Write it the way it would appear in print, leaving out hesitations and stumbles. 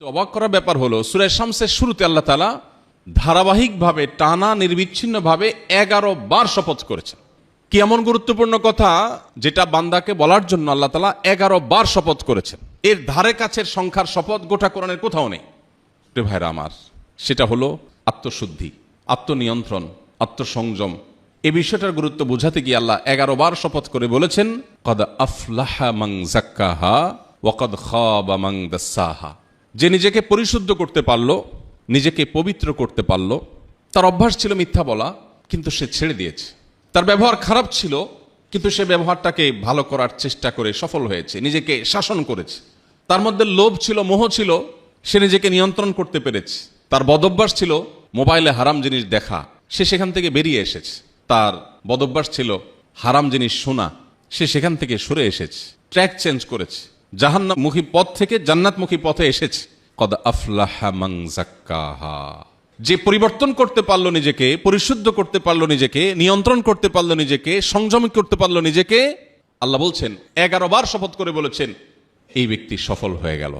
তো অবাক করার ব্যাপার হলো সূরা শামসের শুরুতে আল্লাহ তাআলা ধারাবাহিকভাবে টানা নির্বিচ্ছিন্নভাবে 11 বার শপথ করেছেন। কি এমন গুরুত্বপূর্ণ কথা যেটা বান্দাকে বলার জন্য আল্লাহ তাআলা 11 বার শপথ করেছেন? এর ধারে কাছের সংখ্যার শপথ গোটা কোরআনের কোথাও নেই। প্রিয় ভাইরা আমার, সেটা হলো আত্মশুদ্ধি, আত্মনিয়ন্ত্রণ, আত্মসংযম। এই বিষয়টার গুরুত্ব বোঝাতে গিয়ে আল্লাহ 11 বার শপথ করে বলেছেন, কদ আফলাহা মান যাক্কাহা ওয়া কদ খাবা মান দাসাহা। যে নিজেকে পরিশুদ্ধ করতে পারলো, নিজেকে পবিত্র করতে পারলো। তার অভ্যাস ছিল মিথ্যা বলা, কিন্তু সে ছেড়ে দিয়েছে। তার ব্যবহার খারাপ ছিল, কিন্তু সে ব্যবহারটাকে ভালো করার চেষ্টা করে সফল হয়েছে, নিজেকে শাসন করেছে। তার মধ্যে লোভ ছিল, মোহ ছিল, সে নিজেকে নিয়ন্ত্রণ করতে পেরেছে। তার বদভ্যাস ছিল মোবাইলে হারাম জিনিস দেখা, সে সেখান থেকে বেরিয়ে এসেছে। তার বদভ্যাস ছিল হারাম জিনিস শোনা, সে সেখান থেকে সরে এসেছে, ট্র্যাক চেঞ্জ করেছে, জাহান্নামমুখী পথ থেকে জান্নাতমুখী পথে এসেছে। কদ আফলাহা মান যাক্কাহা। যে পরিবর্তন করতে পারলো নিজেকে, পরিশুদ্ধ করতে পারলো নিজেকে, নিয়ন্ত্রণ করতে পারলো নিজেকে, সংযম করতে পারলো নিজেকে, আল্লাহ বলছেন 11 বার শপথ করে বলেছেন, এই ব্যক্তি সফল হয়ে গেল।